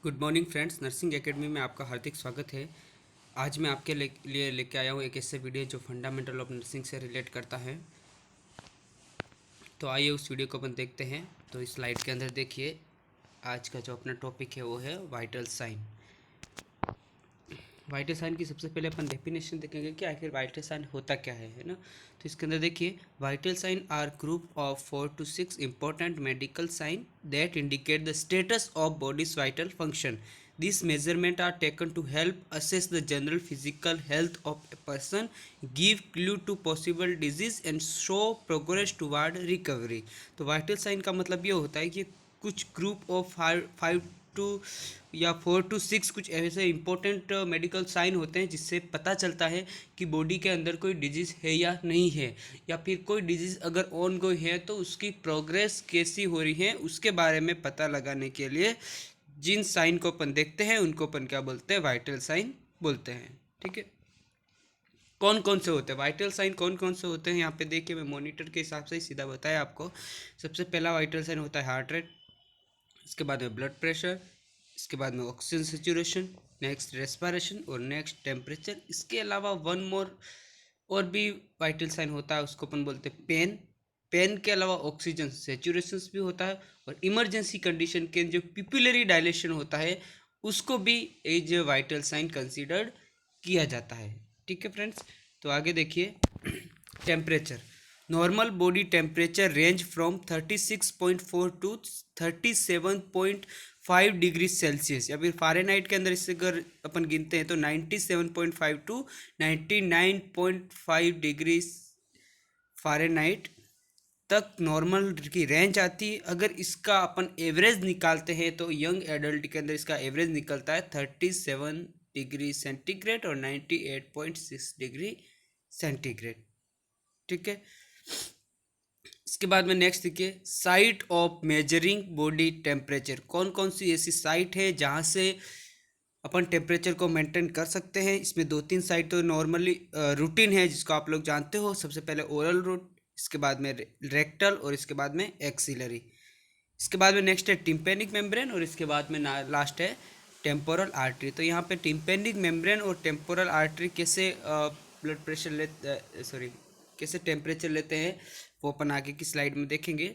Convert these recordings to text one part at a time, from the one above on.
Good morning friends, nursing academy में आपका हार्दिक स्वागत है। आज मैं आपके लिए लेके आया हूँ एक ऐसे वीडियो जो फंडामेंटल ऑफ नर्सिंग से रिलेट करता है। तो आइए उस वीडियो को अपन देखते हैं। तो इस स्लाइड के अंदर देखिए, आज का जो अपना टॉपिक है वो है वाइटल साइन। वाइटल साइन की सबसे पहले अपन डेफिनेशन देखेंगे कि आखिर वाइटल साइन होता क्या है ना। तो इसके अंदर देखिए, vital sign are group of 4 to 6 important medical sign that indicate the status of bodies vital function. These measurements are taken to help assess the general physical health of a person, give clue to possible disease and show progress toward recovery. तो vital sign का मतलब ये होता है कि कुछ group of 5 to 4 to 6 कुछ ऐसे इंपॉर्टेंट मेडिकल साइन होते हैं जिससे पता चलता है कि बॉडी के अंदर कोई डिजीज़ है या नहीं है, या फिर कोई डिजीज़ अगर ऑन गोइंग है तो उसकी प्रोग्रेस कैसी हो रही है उसके बारे में पता लगाने के लिए जिन साइन को अपन देखते हैं उनको अपन क्या बोलते हैं, वाइटल साइन बोलते हैं। ठीक है, कौन कौन से होते हैं वाइटल साइन, कौन कौन से होते हैं यहाँ पे देखिए, मैं मॉनिटर के हिसाब से ही सीधा बताया आपको। सबसे पहला वाइटल साइन होता है हार्ट रेट, इसके बाद में ब्लड प्रेशर, इसके बाद में ऑक्सीजन सेचुरेशन, नेक्स्ट रेस्पिरेशन और नेक्स्ट टेम्परेचर। इसके अलावा वन मोर और भी वाइटल साइन होता है, उसको अपन बोलते हैं पेन। पेन के अलावा ऑक्सीजन सेचुरेशन भी होता है, और इमरजेंसी कंडीशन के जो पिपुलरी डायलेशन होता है उसको भी एज वाइटल साइन कंसिडर्ड किया जाता है। ठीक है फ्रेंड्स, तो आगे देखिए temperature. Normal body temperature range from 36.4 to 37.5 degree Celsius, या फिर फ़ारेनहाइट के अंदर इससे अगर अपन गिनते हैं तो 97.5 टू 99.5 डिग्री फ़ारेनहाइट तक नॉर्मल की रेंज आती है। अगर इसका अपन एवरेज निकालते हैं तो यंग एडल्ट के अंदर इसका एवरेज निकलता है 37 डिग्री सेंटीग्रेड और 98.6 डिग्री सेंटीग्रेड। ठीक है, इसके बाद में नेक्स्ट देखिए site of measuring body temperature. कौन कौन सी ऐसी साइट है जहाँ से अपन टेम्परेचर को मेंटेन कर सकते हैं। इसमें 2-3 साइट तो नॉर्मली रूटीन है जिसको आप लोग जानते हो। सबसे पहले ओरल रूट, इसके बाद में रेक्टल और इसके बाद में एक्सिलरी। इसके बाद में नेक्स्ट है टिम्पेनिक मेम्ब्रेन और इसके बाद में लास्ट है टेम्पोरल आर्टरी। तो यहाँ पे टिम्पेनिक मेम्ब्रेन और टेम्पोरल आर्टरी कैसे ब्लड प्रेशर कैसे टेम्परेचर लेते हैं वो अपन आगे की स्लाइड में देखेंगे।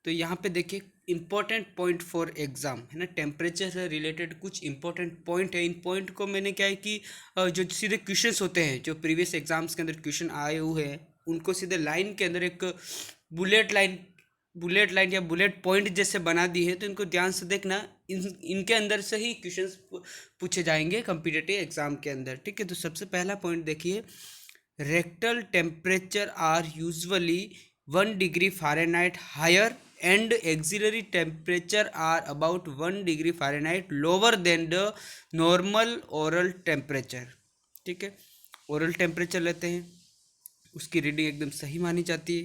तो यहाँ पे देखिए इंपॉर्टेंट पॉइंट फॉर एग्जाम है ना, टेम्परेचर से रिलेटेड कुछ इंपॉर्टेंट पॉइंट है। इन पॉइंट को मैंने क्या है कि जो सीधे क्वेश्चंस होते हैं जो प्रीवियस एग्जाम्स के अंदर क्वेश्चन आए हुए हैं उनको सीधे लाइन के अंदर एक बुलेट लाइन या बुलेट पॉइंट जैसे बना दी है। तो इनको ध्यान से देखना, इनके अंदर से ही क्वेश्चंस पूछे जाएंगे कॉम्पिटिटिव एग्जाम के अंदर। ठीक है, तो सबसे पहला पॉइंट देखिए, rectal temperature are usually 1 degree Fahrenheit higher and auxiliary temperature are about 1 degree Fahrenheit lower than the normal oral temperature. ठीक है, ओरल टेम्परेचर लेते हैं, उसकी रीडिंग एकदम सही मानी जाती है।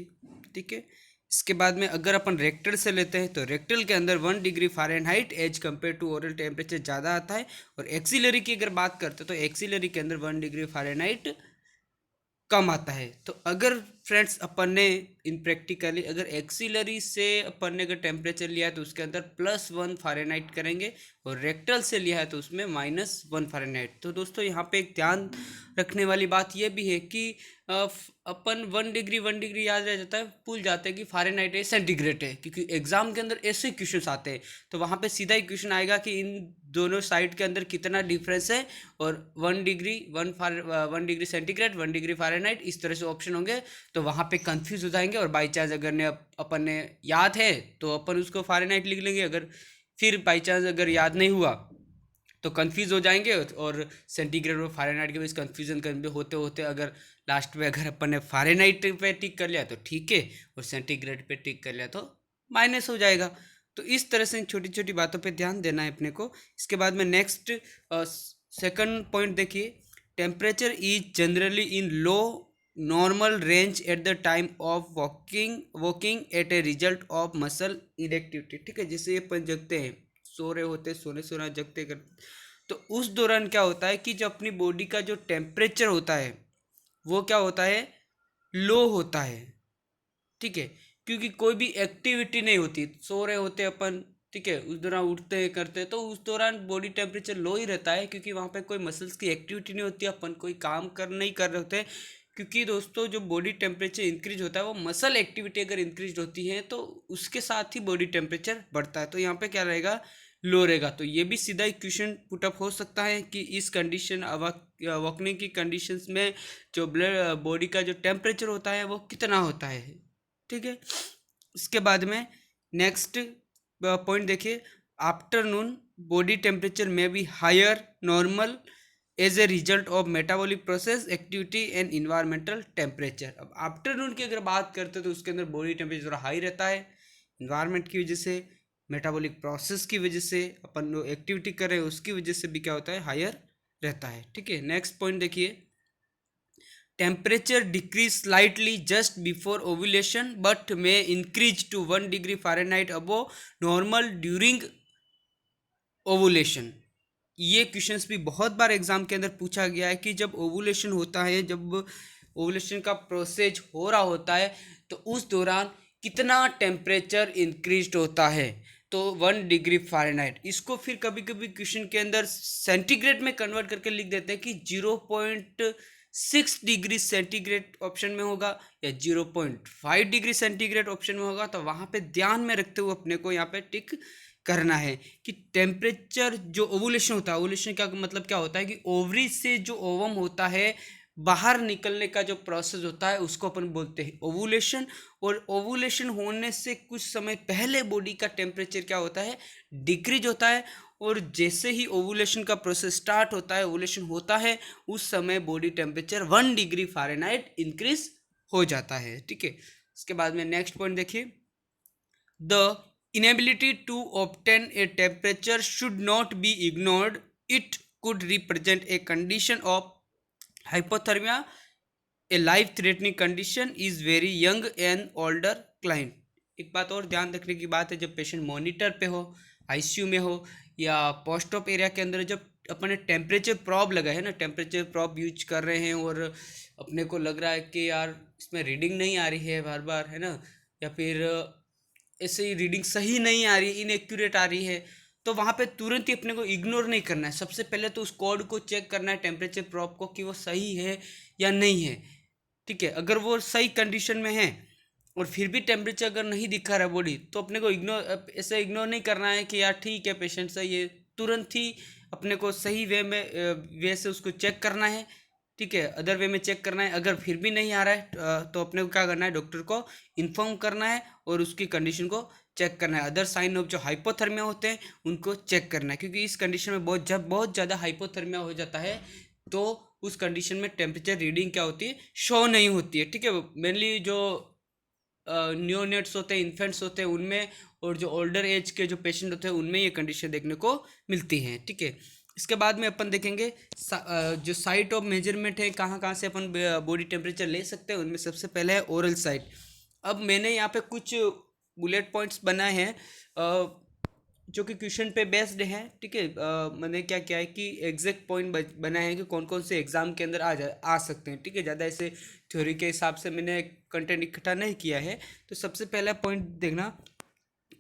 ठीक है, इसके बाद में अगर अपन रेक्टल से लेते हैं तो रेक्टल के अंदर 1 degree Fahrenheit as compare to oral temperature ज़्यादा आता है। और एक्सिलरी की अगर बात करते हैं तो एक्सिलरी के अंदर 1 डिग्री फ़ारेनहाइट कम आता है। तो अगर फ्रेंड्स अपन ने इन प्रैक्टिकली अगर एक्सिलरी से अपन ने अगर टेम्परेचर लिया है तो उसके अंदर +1 फ़ारेनहाइट करेंगे, और रेक्टल से लिया है तो उसमें -1 फ़ारेनहाइट। तो दोस्तों यहाँ पे एक ध्यान रखने वाली बात यह भी है कि अपन 1 डिग्री याद रह जाता है, भूल जाते हैं कि फ़ारेनहाइट है सेंटीग्रेड है, क्योंकि एग्जाम के अंदर ऐसे क्वेश्चन आते हैं। तो वहाँ पे सीधा ही क्वेश्चन आएगा कि इन दोनों साइड के अंदर कितना डिफरेंस है, और 1 डिग्री सेंटीग्रेड 1 डिग्री फ़ारेनहाइट इस तरह से ऑप्शन होंगे। तो वहाँ पे कंफ्यूज हो जाएंगे, और बाई चांस अगर अपन ने याद है तो अपन उसको फ़ारेनहाइट लिख लेंगे, अगर फिर बाई चांस अगर याद नहीं हुआ तो कंफ्यूज हो जाएंगे। और सेंटीग्रेड और फ़ारेनहाइट के बीच कंफ्यूजन करते होते होते अगर लास्ट में अगर अपन ने फ़ारेनहाइट पे टिक कर लिया तो ठीक है, और सेंटीग्रेड पे टिक कर लिया तो माइनस हो जाएगा। तो इस तरह से छोटी छोटी बातों पे ध्यान देना है अपने को। इसके बाद में नेक्स्ट सेकंड पॉइंट देखिए, temperature is generally in low normal range at the time of walking at a result of muscle inactivity. ठीक है, जैसे अपन जगते हैं, सो रहे होते, सोने जगते कर, तो उस दौरान क्या होता है कि जो अपनी बॉडी का जो टेम्परेचर होता है वो क्या होता है, लो होता है। ठीक है, क्योंकि कोई भी एक्टिविटी नहीं होती, सो रहे होते अपन, ठीक है, उस दौरान उठते हैं करते हैं तो उस दौरान बॉडी टेम्परेचर लो ही रहता है, क्योंकि वहाँ पे कोई मसल्स की एक्टिविटी नहीं होती, अपन कोई काम कर नहीं कर रहे होते हैं। क्योंकि दोस्तों जो बॉडी टेम्परेचर इंक्रीज होता है वो मसल एक्टिविटी अगर इंक्रीज होती है तो उसके साथ ही बॉडी टेम्परेचर बढ़ता है। तो यहाँ पे क्या रहेगा, लो रहेगा। तो ये भी सीधा इक्वेशन पुटअप हो सकता है कि इस कंडीशन वॉकने की कंडीशंस में जो ब्लड बॉडी का जो टेम्परेचर होता है वो कितना होता है। ठीक है, इसके बाद में नेक्स्ट पॉइंट देखिए, आफ्टरनून बॉडी टेम्परेचर में be higher normal as a result of metabolic process activity and environmental temperature. अब आफ्टरनून की अगर बात करते हैं तो उसके अंदर बॉडी टेम्परेचर हाई रहता है, इन्वायरमेंट की वजह से, मेटाबॉलिक प्रोसेस की वजह से, अपन जो एक्टिविटी कर रहे हैं उसकी वजह से भी क्या होता है, हायर रहता है। ठीक है, नेक्स्ट पॉइंट देखिए, temperature decrease slightly just before ovulation but may increase to 1 degree Fahrenheit above normal during ovulation. ये क्वेश्चंस भी बहुत बार एग्जाम के अंदर पूछा गया है कि जब ओवुलेशन होता है, जब ओवुलेशन का प्रोसेस हो रहा होता है तो उस दौरान कितना टेम्परेचर इंक्रीज होता है, तो 1 डिग्री फ़ारेनहाइट। इसको फिर कभी कभी क्वेश्चन के अंदर सेंटीग्रेड में कन्वर्ट करके लिख देते हैं कि 0.6 डिग्री सेंटीग्रेड ऑप्शन में होगा या 0.5 डिग्री सेंटीग्रेड ऑप्शन में होगा। तो वहाँ पे ध्यान में रखते हुए अपने को यहाँ पे टिक करना है कि टेम्परेचर जो ओवुलेशन होता है, ओवुलेशन का मतलब क्या होता है कि ओवरी से जो ओवम होता है बाहर निकलने का जो प्रोसेस होता है उसको अपन बोलते हैं ओवुलेशन। और ओवुलेशन होने से कुछ समय पहले बॉडी का टेम्परेचर क्या होता है, डिक्रीज होता है। और जैसे ही ओवुलेशन का प्रोसेस स्टार्ट होता है, ओवुलेशन होता है, उस समय body temperature 1 degree Fahrenheit increase हो जाता है। ठीक है, इसके बाद में नेक्स्ट पॉइंट देखिए, the inability to obtain a temperature should not be ignored. It could represent a condition of hypothermia, a life threatening condition is very young and older client। एक बात और ध्यान रखने की बात है, जब पेशेंट मॉनिटर पे हो, आईसीयू में हो या पोस्ट ऑप एरिया के अंदर, जब अपने टेम्परेचर प्रॉब लगा है ना, टेम्परेचर प्रॉब यूज कर रहे हैं और अपने को लग रहा है कि यार इसमें रीडिंग नहीं आ रही है बार बार, है ना, या फिर ऐसे ही रीडिंग सही नहीं आ रही, इनएक्यूरेट आ रही है, तो वहाँ पे तुरंत ही अपने को इग्नोर नहीं करना है। सबसे पहले तो उस कोड को चेक करना है, टेम्परेचर प्रॉब को, कि वो सही है या नहीं है। ठीक है, अगर वो सही कंडीशन में है और फिर भी टेम्परेचर अगर नहीं दिखा रहा है बॉडी, तो अपने को इग्नोर, ऐसे इग्नोर नहीं करना है कि यार ठीक है पेशेंट सही है, तुरंत ही अपने को सही वे से उसको चेक करना है। ठीक है, अदर वे में चेक करना है। अगर फिर भी नहीं आ रहा है तो अपने को क्या करना है, डॉक्टर को इन्फॉर्म करना है और उसकी कंडीशन को चेक करना है। अदर साइन ऑफ जो हाइपोथर्मिया होते हैं उनको चेक करना है, क्योंकि इस कंडीशन में बहुत ज़्यादा हाइपोथर्मिया हो जाता है तो उस कंडीशन में टेम्परेचर रीडिंग क्या होती है, शो नहीं होती है। ठीक है, मेनली जो न्यूनेट्स होते हैं, इन्फेंट्स होते हैं उनमें, और जो ओल्डर एज के जो पेशेंट होते हैं उनमें ये कंडीशन देखने को मिलती हैं। ठीक है, इसके बाद में अपन देखेंगे जो साइट ऑफ मेजरमेंट है, कहाँ कहाँ से अपन बॉडी टेम्परेचर ले सकते हैं। उनमें सबसे पहले है ओरल साइट। अब मैंने यहाँ पे कुछ बुलेट पॉइंट्स बनाए हैं जो कि क्वेश्चन पे बेस्ड है। ठीक है, मैंने क्या किया है कि एग्जैक्ट पॉइंट बनाए हैं कि कौन कौन से एग्जाम के अंदर आ सकते हैं। ठीक है, ज़्यादा ऐसे थ्योरी के हिसाब से मैंने कंटेंट इकट्ठा नहीं किया है। तो सबसे पहला पॉइंट देखना,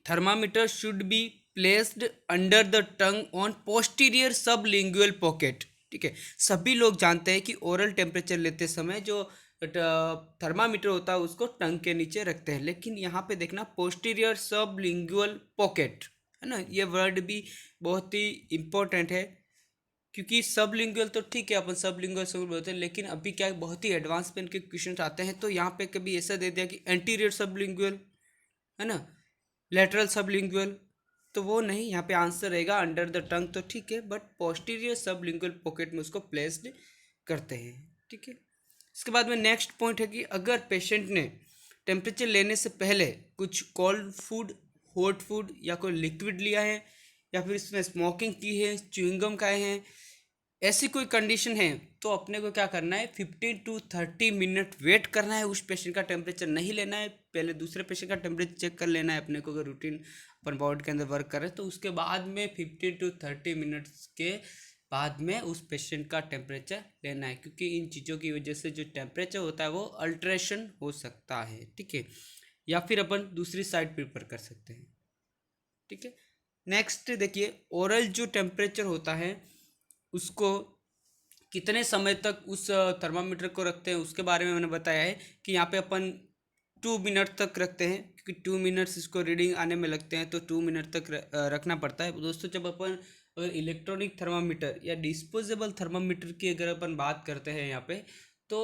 thermometer should be placed under the tongue on posterior sublingual pocket. ठीक है, सभी लोग जानते हैं कि ओरल टेम्परेचर लेते समय जो थर्मामीटर होता है उसको टंग के नीचे रखते हैं, लेकिन यहाँ पे देखना पोस्टीरियर सबलिंगुअल पॉकेट, है ना, ये वर्ड भी बहुत ही इम्पोर्टेंट है। क्योंकि सबलिंगुअल तो ठीक है, अपन सबलिंगुअल सब बोलते हैं, लेकिन अभी क्या है, बहुत ही एडवांसमेंट के क्वेश्चन आते हैं। तो यहाँ पे कभी ऐसा दे दिया कि एंटीरियर सबलिंगुअल, है ना, लेटरल सबलिंगुअल, तो वो नहीं, यहाँ पे आंसर रहेगा अंडर द टंग। तो ठीक है, बट पोस्टीरियर सबलिंगुअल पॉकेट में उसको प्लेस्ड करते हैं। ठीक है, इसके बाद में नेक्स्ट पॉइंट है कि अगर पेशेंट ने टेम्परेचर लेने से पहले कुछ कोल्ड फूड, हॉट फूड या कोई लिक्विड लिया है, या फिर इसमें स्मोकिंग की है, च्युइंगम खाए हैं, ऐसी कोई कंडीशन है, तो अपने को क्या करना है, 15 to 30 मिनट वेट करना है। उस पेशेंट का टेम्परेचर नहीं लेना है, पहले दूसरे पेशेंट का टेम्परेचर चेक कर लेना है अपने को, अगर रूटीन अपन बॉडी के अंदर वर्क कर रहे हैं तो उसके बाद में 15 to 30 मिनट्स के बाद में उस पेशेंट का टेम्परेचर लेना है, क्योंकि इन चीज़ों की वजह से जो टेम्परेचर होता है वो अल्ट्रेशन हो सकता है। ठीक है, या फिर अपन दूसरी साइड प्रिफर कर सकते हैं। ठीक है, नेक्स्ट देखिए, ओरल जो टेम्परेचर होता है उसको कितने समय तक उस थर्मामीटर को रखते हैं उसके बारे में मैंने बताया है कि यहाँ पे अपन 2 मिनट तक रखते हैं, क्योंकि 2 मिनट्स इसको रीडिंग आने में लगते हैं, तो 2 मिनट तक रखना पड़ता है दोस्तों। जब अपन अगर इलेक्ट्रॉनिक थर्मामीटर या डिस्पोजेबल थर्मामीटर की अगर अपन बात करते हैं यहाँ पे, तो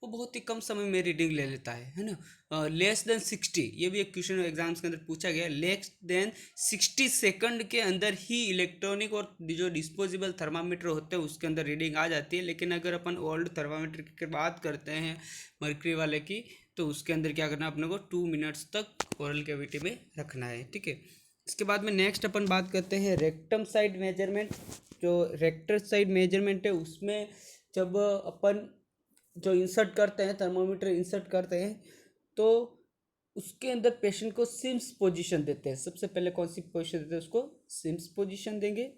वो बहुत ही कम समय में रीडिंग ले लेता है ना। लेस देन 60, ये भी एक क्वेश्चन एग्जाम्स के अंदर पूछा गया है, लेस देन 60 सेकंड के अंदर ही इलेक्ट्रॉनिक और जो डिस्पोजेबल थर्मामीटर होते हैं उसके अंदर रीडिंग आ जाती है। लेकिन अगर अपन ओल्ड थर्मामीटर की बात करते हैं मर्क्री वाले की, तो उसके अंदर क्या करना है, अपने को 2 मिनट्स तक ओरल कैविटी में रखना है, ठीक है। इसके बाद में नेक्स्ट अपन बात करते हैं रेक्टम साइड मेजरमेंट। जो रेक्टर साइड मेजरमेंट है उसमें जब अपन जो इंसर्ट करते हैं, थर्मामीटर इंसर्ट करते हैं, तो उसके अंदर पेशेंट को सिम्स पोजीशन देते हैं। सबसे पहले कौन सी पोजीशन देते हैं, उसको सिम्स पोजीशन देंगे।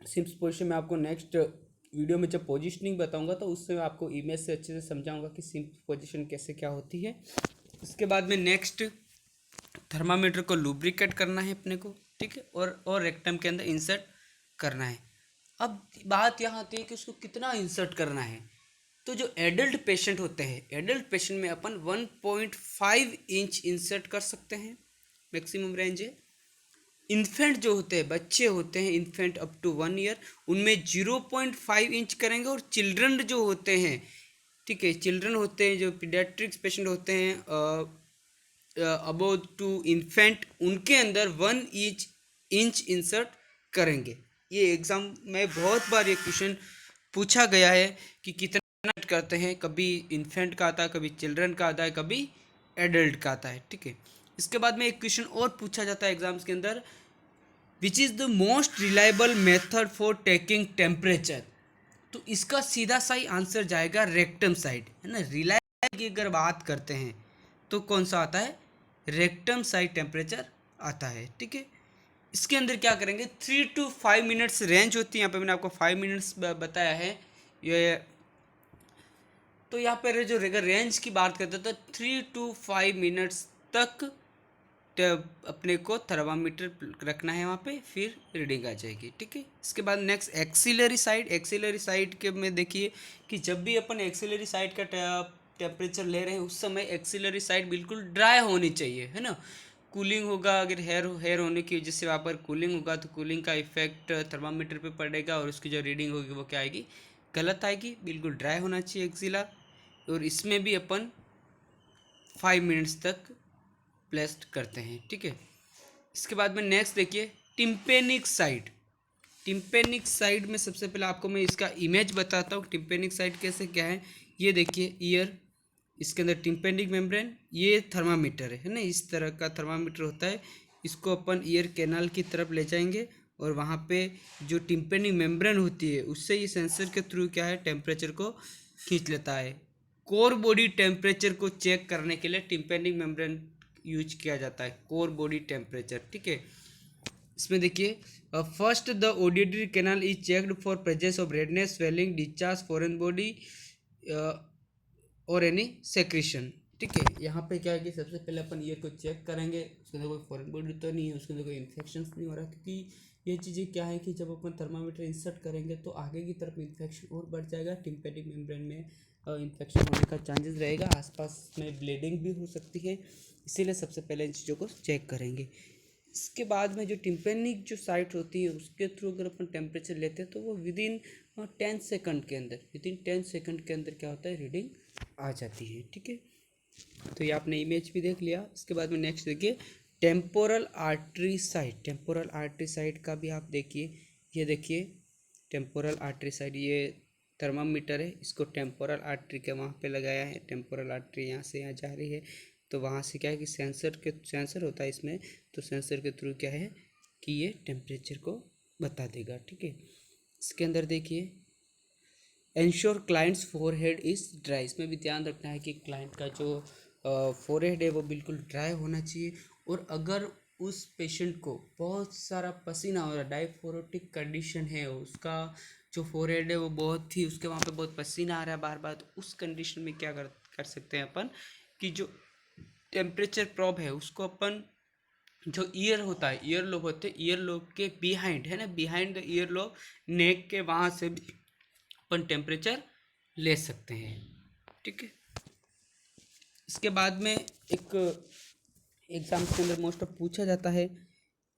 सिम्स पोजीशन में आपको नेक्स्ट वीडियो में जब पोजीशनिंग बताऊंगा तो उससे मैं आपको इमेज से अच्छे से समझाऊंगा कि सिम्स पोजीशन कैसे क्या होती है। इसके बाद में नेक्स्ट थर्मामीटर को लुब्रिकेट करना है अपने को, ठीक है, और रेक्टम के अंदर इंसर्ट करना है। अब बात यहाँ आती है कि उसको कितना इंसर्ट करना है। तो जो एडल्ट पेशेंट होते हैं, एडल्ट पेशेंट में अपन 1.5 इंच इंसर्ट कर सकते हैं, मैक्सिमम रेंज है। इन्फेंट जो होते हैं, बच्चे होते हैं, इन्फेंट अप टू 1 ईयर, उनमें 0.5 इंच करेंगे। और चिल्ड्रन जो होते हैं, ठीक है, चिल्ड्रन होते हैं जो पीडियाट्रिक्स पेशेंट होते हैं अबोव टू इन्फेंट, उनके अंदर 1 इंच इंसर्ट करेंगे। ये एग्जाम में बहुत बार ये क्वेश्चन पूछा गया है कि कितना करते हैं, कभी इन्फेंट का आता है, कभी चिल्ड्रन का आता है, कभी एडल्ट का आता है, ठीक है। इसके बाद में एक क्वेश्चन और पूछा जाता है एग्जाम्स के अंदर, which is the most reliable method for taking temperature. तो इसका सीधा सा ही आंसर जाएगा रेक्टम साइड, है ना। रिलायबल की अगर बात करते हैं तो कौन सा आता है, रेक्टम साइड टेम्परेचर आता है, ठीक है। इसके अंदर क्या करेंगे, 3 to 5 मिनट्स रेंज होती है। यहाँ पे मैंने आपको 5 मिनट्स बताया है ये। तो यहाँ पर जो अगर रेंज की बात करते हैं तो 3 to 5 मिनट्स तक अपने को थर्मामीटर रखना है वहाँ पे, फिर रीडिंग आ जाएगी, ठीक है। इसके बाद next axillary side. Axillary side के में देखिए कि जब भी अपन एक्सिलरी साइड का टेम्परेचर ले रहे हैं उस समय एक्सिलरी साइड बिल्कुल ड्राई होनी चाहिए, है ना। कूलिंग होगा, अगर हेयर होने की वजह से वहाँ पर कूलिंग होगा तो कूलिंग का इफेक्ट थर्मामीटर पे पड़ेगा और उसकी जो रीडिंग होगी वो क्या आएगी, गलत आएगी। बिल्कुल ड्राई होना चाहिए एक्सिला। और इसमें भी अपन 5 मिनट्स तक प्लेस्ड करते हैं, ठीक है। इसके बाद में नेक्स्ट देखिए टिम्पेनिक साइड। टिम्पेनिक साइड में सबसे पहले आपको मैं इसका इमेज बताता हूँ, टिम्पेनिक साइड कैसे क्या है। ये देखिए ईयर, इसके अंदर टिम्पेनिक मेम्ब्रेन, ये थर्मामीटर है ना, इस तरह का थर्मामीटर होता है। इसको अपन ईयर कैनाल की तरफ ले जाएंगे और वहाँ पे जो टिम्पेनिक मेम्ब्रेन होती है उससे ये सेंसर के थ्रू क्या है, टेम्परेचर को खींच लेता है। कोर बॉडी टेम्परेचर को चेक करने के लिए टिम्पेनिक मेम्ब्रेन यूज किया जाता है, कोर बॉडी टेम्परेचर, ठीक है। इसमें देखिए first the auditory canal is checked for presence of redness, swelling, discharge, foreign body और एनी सेक्रेशन, ठीक है। यहाँ पे क्या है कि सबसे पहले अपन ईयर को चेक करेंगे, उसके अंदर कोई फॉरेन बॉडी तो नहीं है, उसके अंदर कोई इन्फेक्शन नहीं हो रहा, क्योंकि ये चीज़ें क्या है कि जब अपन थर्मामीटर इंसर्ट करेंगे तो आगे की तरफ इन्फेक्शन और बढ़ जाएगा, टिम्पेनिक मेम्ब्रेन में इन्फेक्शन होने का चांसेस रहेगा, आसपास में ब्लीडिंग भी हो सकती है। इसीलिए सबसे पहले इन चीज़ों को चेक करेंगे। इसके बाद में जो टिम्पेनिक जो साइट होती है उसके थ्रू अगर अपन टेम्परेचर लेते हैं तो वो विदिन 10 सेकंड के अंदर, विदिन 10 सेकंड के अंदर क्या होता है, रीडिंग आ जाती है, ठीक है। तो ये आपने इमेज भी देख लिया। इसके बाद में नेक्स्ट देखिए temporal artery site. Temporal artery site का भी आप देखिए, ये देखिए टेम्पोरल आर्टरी साइट, ये थर्मामीटर है, इसको टेम्पोरल आर्टरी के वहाँ पे लगाया है। टेम्पोरल आर्टरी यहाँ से यहाँ जा रही है, तो वहाँ से क्या है कि सेंसर होता है इसमें, तो सेंसर के थ्रू क्या है कि ये टेम्परेचर को बता देगा, ठीक है। इसके अंदर देखिए ensure clients forehead is dry. इसमें भी ध्यान रखना है कि क्लाइंट का जो फोरहेड है वो बिल्कुल ड्राई होना चाहिए। और अगर उस पेशेंट को बहुत सारा पसीना हो रहा है, डायफोरेटिक कंडीशन है, उसका जो फोरहेड है वो बहुत ही, उसके वहाँ पे बहुत पसीना आ रहा है बार बार, तो उस कंडीशन में क्या कर सकते हैं अपन कि जो टेम्परेचर प्रॉब है उसको अपन जो ईयर होता है, ईयर लोब होते हैं, ईयर लोब के बिहाइंड है ना, बिहाइंड द ईयर लोब, नेक के वहाँ से भी अपन टेम्परेचर ले सकते हैं। ठीक है, इसके बाद में एक एग्जाम के अंदर मोस्ट ऑफ पूछा जाता है,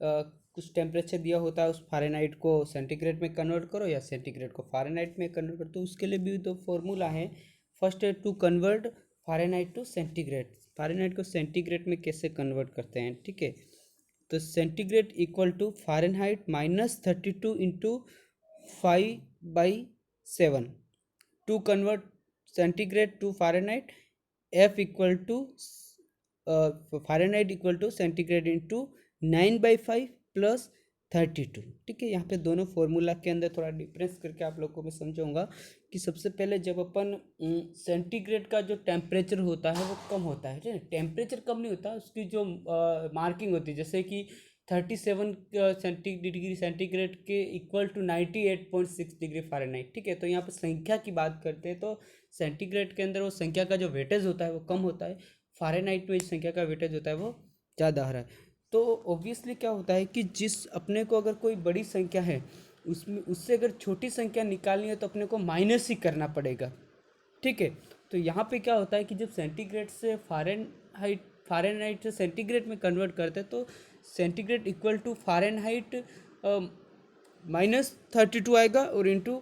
कुछ टेम्परेचर दिया होता है, उस फ़ारेनहाइट को सेंटीग्रेड में कन्वर्ट करो या सेंटीग्रेड को फ़ारेनहाइट में कन्वर्ट करो। तो उसके लिए भी तो फॉर्मूला है। फर्स्ट है to convert Fahrenheit to centigrade. Fahrenheit को सेंटीग्रेड में कैसे कन्वर्ट करते हैं, ठीक है। तो centigrade equal to Fahrenheit -32 × 5/7। To convert centigrade to Fahrenheit, F equal to Fahrenheit equal to centigrade into 9/5 plus 32। ठीक है, यहाँ पे दोनों फॉर्मूला के अंदर थोड़ा डिफरेंस करके आप लोगों को मैं समझाऊंगा कि सबसे पहले जब अपन सेंटीग्रेड का जो टेम्परेचर होता है वो कम होता है, ठीक है। टेम्परेचर कम नहीं होता, उसकी जो मार्किंग होती है, जैसे कि 37 डिग्री सेंटीग्रेड के इक्वल टू 98.6 डिग्री फ़ारेनहाइट। ठीक है, तो यहाँ पर संख्या की बात करते हैं तो सेंटीग्रेड के अंदर वो संख्या का जो वेटेज होता है वो कम होता है, फ़ारेनहाइट में इस संख्या का वेटेज होता है वो ज़्यादा आ रहा है। तो ऑब्वियसली क्या होता है कि जिस अपने को अगर कोई बड़ी संख्या है उसमें उससे अगर छोटी संख्या निकालनी है तो अपने को माइनस ही करना पड़ेगा। ठीक है, तो यहाँ पे क्या होता है कि जब सेंटीग्रेड से फ़ारेनहाइट से सेंटीग्रेड में कन्वर्ट करते हैं तो सेंटीग्रेड इक्वल टू फ़ारेनहाइट -32 आएगा और इंटू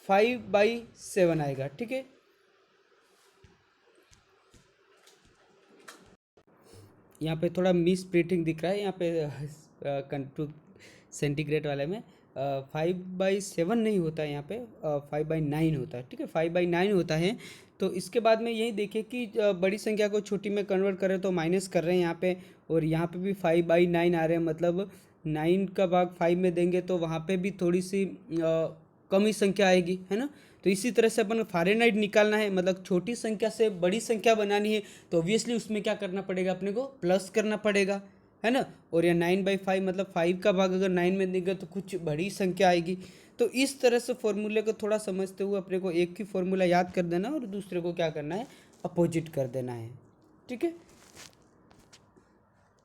5/7 आएगा। ठीक है, यहाँ पे थोड़ा मिस प्रिंटिंग दिख रहा है यहाँ पे कंटू सेंटीग्रेड वाले में 5/7 नहीं होता है, यहाँ पे 5/9 होता है। ठीक है, 5/9 होता है। तो इसके बाद में यही देखिए कि बड़ी संख्या को छोटी में कन्वर्ट करें तो माइनस कर रहे हैं यहाँ पे, और यहाँ पे भी 5/9 आ रहे हैं, मतलब 9 का भाग 5 में देंगे तो वहाँ पे भी थोड़ी सी कम ही संख्या आएगी, है ना। तो इसी तरह से अपन फ़ारेनहाइट निकालना है, मतलब छोटी संख्या से बड़ी संख्या बनानी है तो ऑब्वियसली उसमें क्या करना पड़ेगा, अपने को प्लस करना पड़ेगा, है ना। और यह 9/5 मतलब 5 का भाग अगर 9 में देंगे तो कुछ बड़ी संख्या आएगी। तो इस तरह से फॉर्मूले को थोड़ा समझते हुए अपने को एक ही फॉर्मूला याद कर देना और दूसरे को क्या करना है, अपोजिट कर देना है। ठीक है,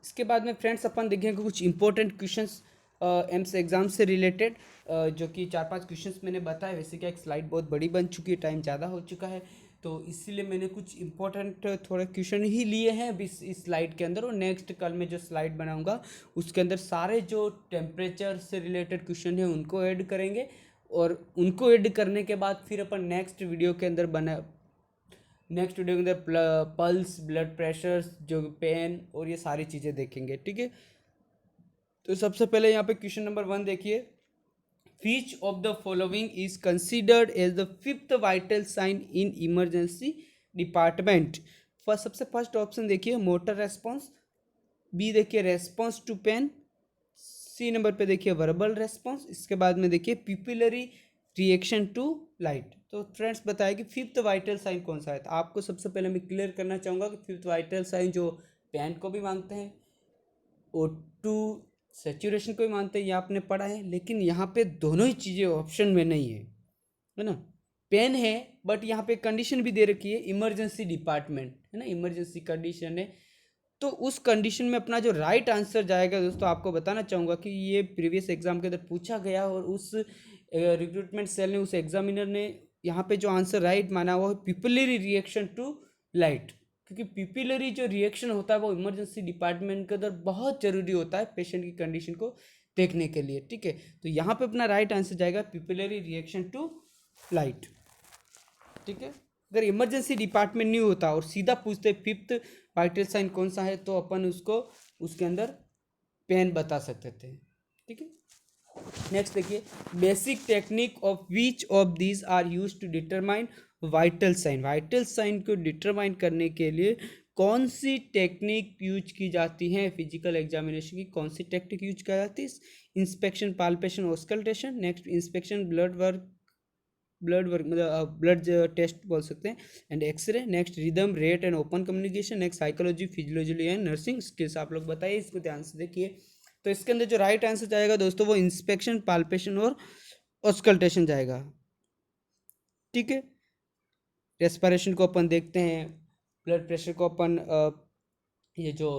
इसके बाद में फ्रेंड्स अपन देखेंगे कुछ इंपॉर्टेंट क्वेश्चंस एम्स एग्ज़ाम से रिलेटेड, जो कि 4-5 क्वेश्चंस मैंने बताए। वैसे क्या एक स्लाइड बहुत बड़ी बन चुकी है, टाइम ज़्यादा हो चुका है, तो इसीलिए मैंने कुछ इंपॉर्टेंट थोड़े क्वेश्चन ही लिए हैं अभी इस स्लाइड के अंदर, और नेक्स्ट कल मैं जो स्लाइड बनाऊंगा उसके अंदर सारे जो टेम्परेचर से रिलेटेड क्वेश्चन हैं उनको ऐड करेंगे, और उनको ऐड करने के बाद फिर अपन नेक्स्ट वीडियो के अंदर पल्स, ब्लड प्रेशर, जो पेन और ये सारी चीज़ें देखेंगे। ठीक है, तो सबसे पहले यहाँ पे क्वेश्चन नंबर 1 देखिए, which of the following is considered as the fifth vital sign in emergency department. सबसे फर्स्ट ऑप्शन देखिए मोटर रेस्पॉन्स, बी देखिए response to pain, C number पे देखिए वर्बल रेस्पॉन्स, इसके बाद में देखिए पिपिलरी रिएक्शन टू लाइट। तो फ्रेंड्स बताया कि फिफ्थ वाइटल साइन कौन सा है, तो आपको सबसे पहले मैं क्लियर करना चाहूँगा कि फिफ्थ वाइटल साइन जो पेन को भी मांगते हैं, O2 सेचुरेशन को भी मानते हैं, ये आपने पढ़ा है, लेकिन यहाँ पे दोनों ही चीज़ें ऑप्शन में नहीं है ना। पेन है बट यहाँ पे कंडीशन भी दे रखी है इमरजेंसी डिपार्टमेंट, है ना, इमरजेंसी कंडीशन है। तो उस कंडीशन में अपना जो राइट आंसर जाएगा दोस्तों, आपको बताना चाहूँगा कि ये प्रीवियस एग्जाम के अंदर पूछा गया, और उस रिक्रूटमेंट सेल ने, उस एग्जामिनर ने यहाँ पे जो आंसर राइट माना वो है पिपिलरी रिएक्शन टू लाइट, क्योंकि पिपिलरी जो रिएक्शन होता है वो इमरजेंसी डिपार्टमेंट के अंदर बहुत ज़रूरी होता है पेशेंट की कंडीशन को देखने के लिए। ठीक है, तो यहाँ पे अपना राइट आंसर जाएगा पिपिलरी रिएक्शन टू लाइट। ठीक है, अगर इमरजेंसी डिपार्टमेंट नहीं होता और सीधा पूछते फिफ्थ वाइटल साइन कौन सा है तो अपन उसको उसके अंदर पेन बता सकते थे। ठीक है, नेक्स्ट देखिए, basic technique of which of these are use to determine vital sign. Vital sign को डिटरमाइन करने के लिए कौन सी टेक्निक यूज की जाती है, फिजिकल एग्जामिनेशन की कौन सी टेक्निक यूज की जाती है, inspection, palpation, auscultation, next inspection, blood work मतलब ब्लड टेस्ट बोल सकते हैं, and X-ray, next rhythm, rate and open communication, next psychology, physiology and nursing skills. आप लोग बताइए, इसको ध्यान से देखिए। तो इसके अंदर जो राइट आंसर जाएगा दोस्तों वो इंस्पेक्शन, पाल्पेशन और ऑस्कल्टेशन जाएगा। ठीक है, रेस्पिरेशन को अपन देखते हैं, ब्लड प्रेशर को अपन ये जो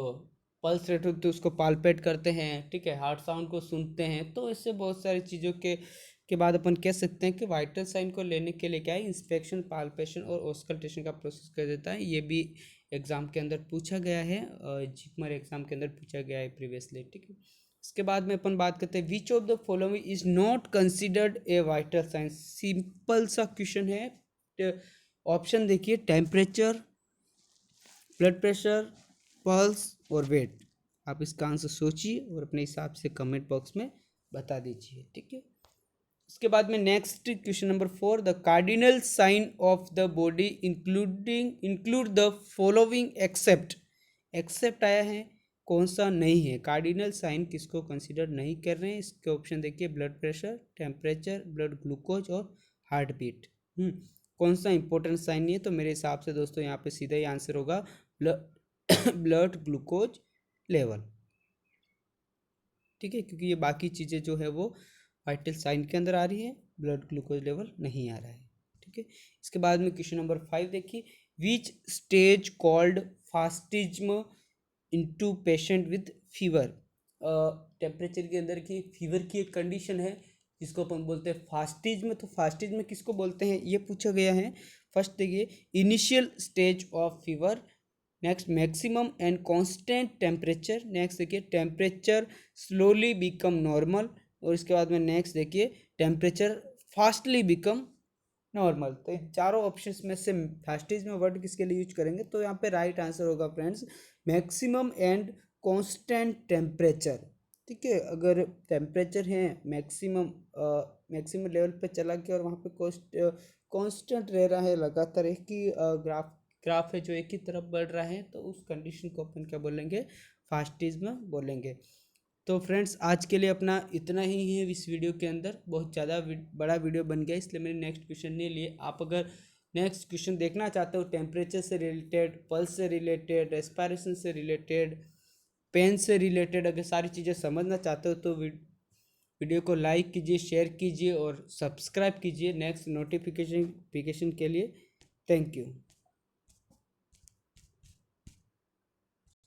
पल्स रेट होती है उसको पाल्पेट करते हैं, ठीक है, हार्ट साउंड को सुनते हैं। तो इससे बहुत सारी चीज़ों के बाद अपन कह सकते हैं कि वाइटल साइन को लेने के लिए क्या है, इंस्पेक्शन, पाल्पेशन और ऑस्कल्टेशन का प्रोसेस कर देता है। ये भी एग्जाम के अंदर पूछा गया है, जिपमर एग्जाम के अंदर पूछा गया है प्रीवियसली, ठीक है। इसके बाद में अपन बात करते हैं, which of the following is not considered a vital sign. Simple सा क्वेश्चन है। ऑप्शन देखिए, टेम्परेचर, ब्लड प्रेशर, पल्स और वेट। आप इसका आंसर सोचिए और अपने हिसाब से कमेंट बॉक्स में बता दीजिए, ठीक है। इसके बाद में next question number 4, the cardinal sign of the body include the following except. Except आया है, कौन सा नहीं है, कार्डिनल साइन किसको कंसीडर नहीं कर रहे हैं। इसके ऑप्शन देखिए, blood pressure, temperature, blood glucose और हार्ट बीट। कौन सा इंपॉर्टेंट साइन नहीं है, तो मेरे हिसाब से दोस्तों यहाँ पे सीधा ही आंसर होगा ब्लड ग्लूकोज लेवल, ठीक है, क्योंकि ये बाकी चीज़ें जो है वो वाइटल साइन के अंदर आ रही है, ब्लड ग्लूकोज लेवल नहीं आ रहा है, ठीक है। इसके बाद में क्वेश्चन नंबर 5 देखिए, which stage called fastigium into patient with fever. Temperature के अंदर की फीवर की एक कंडीशन है जिसको अपन बोलते हैं फास्टिज्म। तो फास्टिज्म किसको बोलते हैं ये पूछा गया है। फर्स्ट देखिए, initial stage of fever, next maximum and constant temperature, next देखिए टेम्परेचर स्लोली बिकम नॉर्मल, और इसके बाद में नेक्स्ट देखिए टेम्परेचर फास्टली बिकम नॉर्मल। तो इन चारों ऑप्शंस में से फास्टेज में वर्ड किसके लिए यूज करेंगे, तो यहाँ पे राइट आंसर होगा friends maximum and constant temperature, ठीक है। अगर टेम्परेचर है मैक्सिमम लेवल पे चला गया और वहाँ पे कांस्टेंट रह रहा है, लगातार एक ही ग्राफ है जो एक ही तरफ बढ़ रहा है, तो उस कंडीशन को अपन क्या बोलेंगे, फास्टिज्म बोलेंगे। तो फ्रेंड्स आज के लिए अपना इतना ही है इस वीडियो के अंदर, बहुत ज़्यादा बड़ा वीडियो बन गया इसलिए मैंने नेक्स्ट क्वेश्चन नहीं लिए। आप अगर नेक्स्ट क्वेश्चन देखना चाहते हो टेम्परेचर से रिलेटेड, पल्स से रिलेटेड, रेस्पिरेशन से रिलेटेड, पेन से रिलेटेड, अगर सारी चीज़ें समझना चाहते हो तो वीडियो को लाइक कीजिए, शेयर कीजिए और सब्सक्राइब कीजिए नेक्स्ट नोटिफिकेशन के लिए। Thank you.